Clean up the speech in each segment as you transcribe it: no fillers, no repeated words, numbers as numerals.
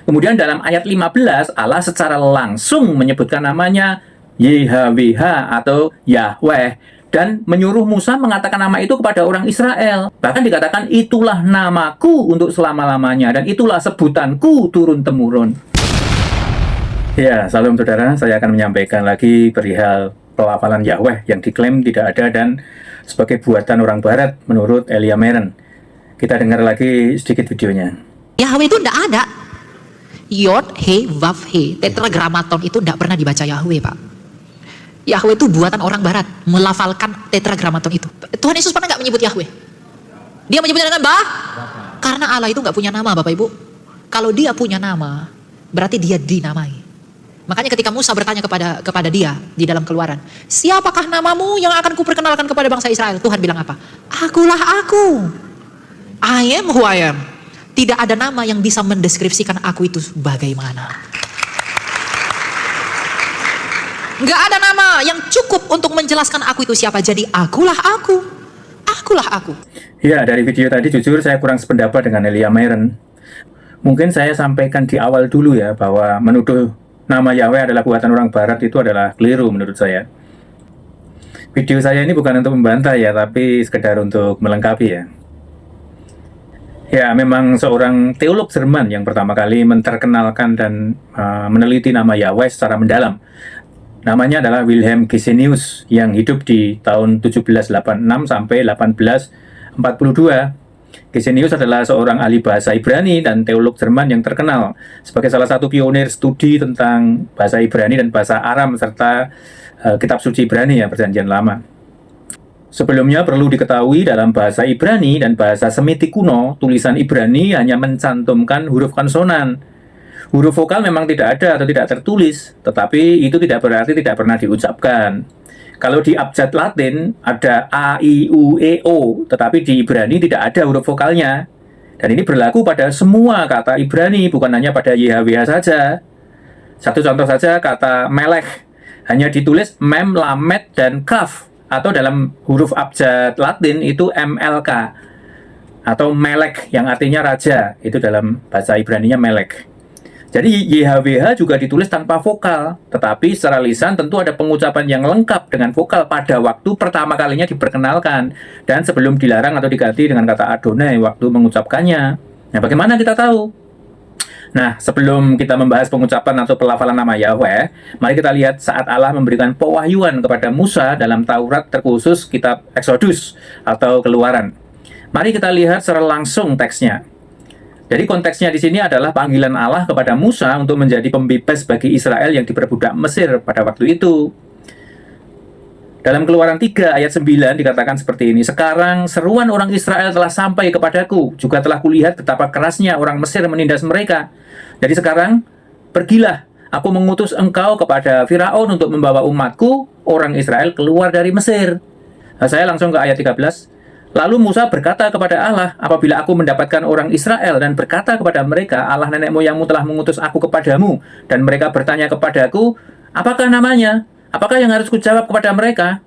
Kemudian dalam ayat 15 Allah secara langsung menyebutkan namanya YHWH atau Yahweh dan menyuruh Musa mengatakan nama itu kepada orang Israel. Bahkan dikatakan itulah namaku untuk selama-lamanya dan itulah sebutanku turun-temurun. Ya, salam saudara, saya akan menyampaikan lagi perihal pelafalan Yahweh yang diklaim tidak ada dan sebagai buatan orang barat menurut Elia Meren. Kita dengar lagi sedikit videonya. Yahweh itu tidak ada. Yod, He, Vav, He. Tetragrammaton itu tidak pernah dibaca Yahweh, Pak. Yahweh itu buatan orang barat, melafalkan tetragrammaton itu. Tuhan Yesus pernah nggak menyebut Yahweh? Dia menyebutnya dengan karena Allah itu nggak punya nama, Bapak Ibu. Kalau dia punya nama, berarti dia dinamai. Makanya ketika Musa bertanya kepada dia di dalam Keluaran, siapakah namamu yang akan kuperkenalkan kepada bangsa Israel? Tuhan bilang apa? Akulah aku. I am who I am. Tidak ada nama yang bisa mendeskripsikan aku itu bagaimana. Nggak ada nama yang cukup untuk menjelaskan aku itu siapa. Jadi akulah aku. Akulah aku. Ya, dari video tadi jujur saya kurang sependapat dengan Elia Meren. Mungkin saya sampaikan di awal dulu ya, bahwa menuduh nama Yahweh adalah buatan orang barat itu adalah keliru menurut saya. Video saya ini bukan untuk membantah ya, tapi sekedar untuk melengkapi ya. Ya, memang seorang teolog Jerman yang pertama kali menterkenalkan dan meneliti nama Yahweh secara mendalam. Namanya adalah Wilhelm Gesenius yang hidup di tahun 1786 sampai 1842. Gesenius adalah seorang ahli bahasa Ibrani dan teolog Jerman yang terkenal sebagai salah satu pionir studi tentang bahasa Ibrani dan bahasa Aram serta kitab suci Ibrani ya, Perjanjian Lama. Sebelumnya perlu diketahui dalam bahasa Ibrani dan bahasa Semitik kuno, tulisan Ibrani hanya mencantumkan huruf konsonan. Huruf vokal memang tidak ada atau tidak tertulis, tetapi itu tidak berarti tidak pernah diucapkan. Kalau di abjad Latin ada A, I, U, E, O, tetapi di Ibrani tidak ada huruf vokalnya. Dan ini berlaku pada semua kata Ibrani, bukan hanya pada YHWH saja. Satu contoh saja, kata melech hanya ditulis mem, lamet, dan kaf. Atau dalam huruf abjad Latin itu MLK. Atau melek yang artinya raja, itu dalam bahasa Ibraninya melek. Jadi YHWH juga ditulis tanpa vokal, tetapi secara lisan tentu ada pengucapan yang lengkap dengan vokal pada waktu pertama kalinya diperkenalkan dan sebelum dilarang atau diganti dengan kata Adonai waktu mengucapkannya. Nah, bagaimana kita tahu? Nah, sebelum kita membahas pengucapan atau pelafalan nama Yahweh, mari kita lihat saat Allah memberikan pewahyuan kepada Musa dalam Taurat terkhusus kitab Exodus atau Keluaran. Mari kita lihat secara langsung teksnya. Jadi konteksnya di sini adalah panggilan Allah kepada Musa untuk menjadi pembebas bagi Israel yang diperbudak Mesir pada waktu itu. Dalam Keluaran 3 ayat 9 dikatakan seperti ini, sekarang seruan orang Israel telah sampai kepadaku, juga telah kulihat betapa kerasnya orang Mesir menindas mereka. Jadi sekarang, pergilah, aku mengutus engkau kepada Firaun untuk membawa umatku, orang Israel, keluar dari Mesir. Nah, saya langsung ke ayat 13. Lalu Musa berkata kepada Allah, apabila aku mendapatkan orang Israel dan berkata kepada mereka, Allah nenek moyangmu telah mengutus aku kepadamu, dan mereka bertanya kepadaku, apakah namanya? Apakah yang harus kujawab kepada mereka?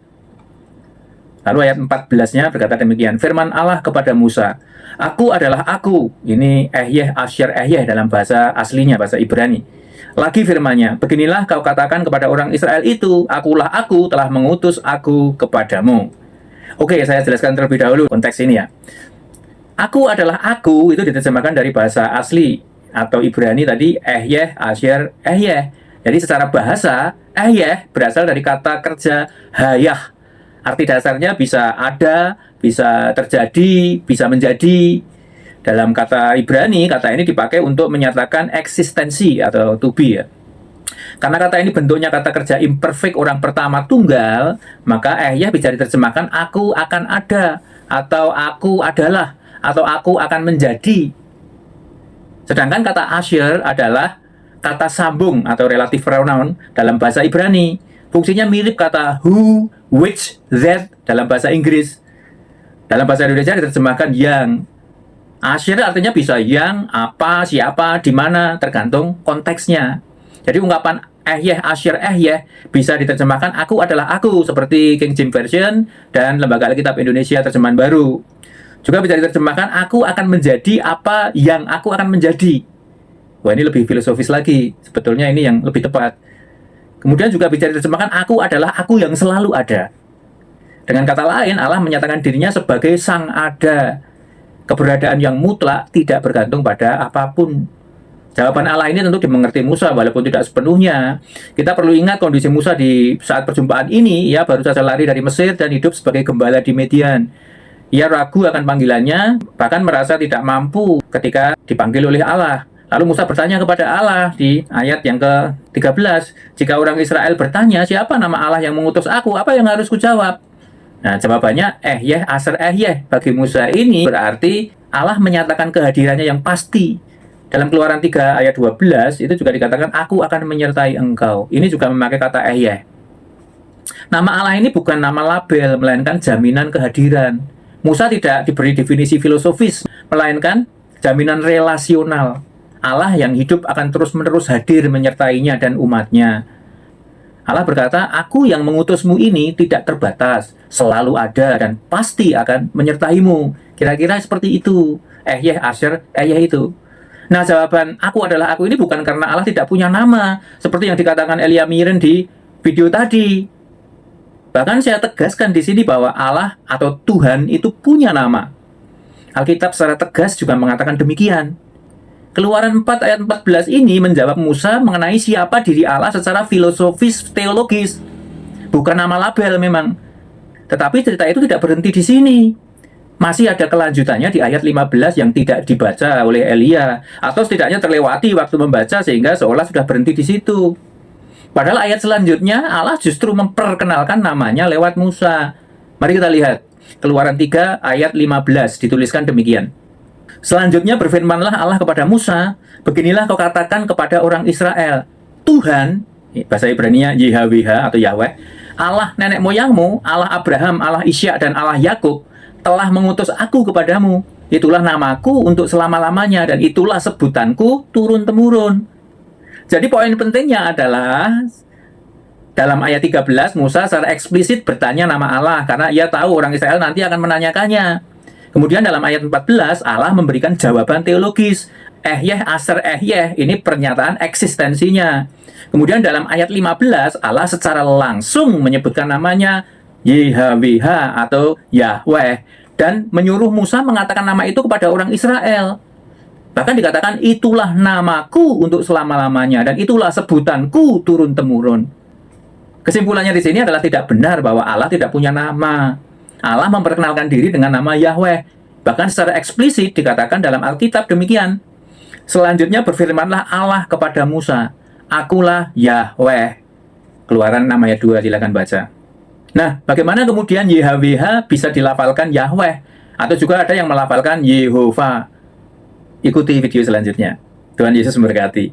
Lalu ayat 14-nya berkata demikian, firman Allah kepada Musa, aku adalah aku. Ini Ehyeh, Asyir, Ehyeh dalam bahasa aslinya, bahasa Ibrani. Lagi firman-Nya, beginilah kau katakan kepada orang Israel itu, akulah aku telah mengutus aku kepadamu. Oke, saya jelaskan terlebih dahulu konteks ini ya. Aku adalah aku, itu diterjemahkan dari bahasa asli atau Ibrani tadi, Ehyeh, Asyir, Ehyeh. Jadi secara bahasa, Ehyeh berasal dari kata kerja hayah. Arti dasarnya bisa ada, bisa terjadi, bisa menjadi. Dalam kata Ibrani, kata ini dipakai untuk menyatakan eksistensi atau to be ya. Karena kata ini bentuknya kata kerja imperfect orang pertama tunggal, maka Ehyeh bisa diterjemahkan aku akan ada, atau aku adalah, atau aku akan menjadi. Sedangkan kata Asyir adalah kata sambung atau relative pronoun dalam bahasa Ibrani. Fungsinya mirip kata who, which, that dalam bahasa Inggris. Dalam bahasa Indonesia diterjemahkan yang. Asyir artinya bisa yang, apa, siapa, di mana, tergantung konteksnya. Jadi ungkapan Ehyeh, Asyir, Ehyeh bisa diterjemahkan aku adalah aku seperti King James Version dan Lembaga Alkitab Indonesia Terjemahan Baru. Juga bisa diterjemahkan aku akan menjadi apa yang aku akan menjadi. Wah, ini lebih filosofis lagi. Sebetulnya ini yang lebih tepat. Kemudian juga bisa diterjemahkan aku adalah aku yang selalu ada. Dengan kata lain, Allah menyatakan dirinya sebagai sang ada. Keberadaan yang mutlak tidak bergantung pada apapun. Jawaban Allah ini tentu dimengerti Musa walaupun tidak sepenuhnya. Kita perlu ingat kondisi Musa di saat perjumpaan ini, ia baru saja lari dari Mesir dan hidup sebagai gembala di Midian. Ia ragu akan panggilannya, bahkan merasa tidak mampu ketika dipanggil oleh Allah. Lalu Musa bertanya kepada Allah di ayat yang ke-13, jika orang Israel bertanya, siapa nama Allah yang mengutus aku? Apa yang harus kujawab? Nah, jawabannya Ehyeh Aser Ehyeh. Bagi Musa ini berarti Allah menyatakan kehadirannya yang pasti. Dalam Keluaran 3 ayat 12 itu juga dikatakan aku akan menyertai engkau. Ini juga memakai kata Ehyeh. Nama Allah ini bukan nama label, melainkan jaminan kehadiran. Musa tidak diberi definisi filosofis, melainkan jaminan relasional. Allah yang hidup akan terus-menerus hadir menyertainya dan umatnya. Allah berkata, aku yang mengutusmu ini tidak terbatas, selalu ada dan pasti akan menyertaimu. Kira-kira seperti itu. Ehyeh Aser Ehyeh itu. Nah, jawaban aku adalah aku ini bukan karena Allah tidak punya nama, seperti yang dikatakan Elia Miren di video tadi. Bahkan saya tegaskan di sini bahwa Allah atau Tuhan itu punya nama. Alkitab secara tegas juga mengatakan demikian. Keluaran 4 ayat 14 ini menjawab Musa mengenai siapa diri Allah secara filosofis teologis. Bukan nama label memang. Tetapi cerita itu tidak berhenti di sini. Masih ada kelanjutannya di ayat 15 yang tidak dibaca oleh Elia, atau setidaknya terlewati waktu membaca sehingga seolah sudah berhenti di situ. Padahal ayat selanjutnya Allah justru memperkenalkan namanya lewat Musa. Mari kita lihat. Keluaran 3 ayat 15 dituliskan demikian. Selanjutnya berfirmanlah Allah kepada Musa, beginilah kau katakan kepada orang Israel, Tuhan, bahasa Ibrani-nya YHWH atau Yahweh, Allah nenek moyangmu, Allah Abraham, Allah Ishak dan Allah Yakub telah mengutus aku kepadamu. Itulah namaku untuk selama-lamanya dan itulah sebutanku turun-temurun. Jadi poin pentingnya adalah dalam ayat 13 Musa secara eksplisit bertanya nama Allah karena ia tahu orang Israel nanti akan menanyakannya. Kemudian dalam ayat 14 Allah memberikan jawaban teologis. Ehyeh Aser Ehyeh ini pernyataan eksistensinya. Kemudian dalam ayat 15 Allah secara langsung menyebutkan namanya YHWH atau Yahweh dan menyuruh Musa mengatakan nama itu kepada orang Israel. Bahkan dikatakan itulah namaku untuk selama-lamanya dan itulah sebutanku turun-temurun. Kesimpulannya di sini adalah tidak benar bahwa Allah tidak punya nama. Allah memperkenalkan diri dengan nama Yahweh. Bahkan secara eksplisit dikatakan dalam Alkitab demikian. Selanjutnya berfirmanlah Allah kepada Musa, akulah Yahweh. Keluaran 6 ayat 2 silakan baca. Nah, bagaimana kemudian YHWH bisa dilafalkan Yahweh? Atau juga ada yang melafalkan Yehova? Ikuti video selanjutnya. Tuhan Yesus memberkati.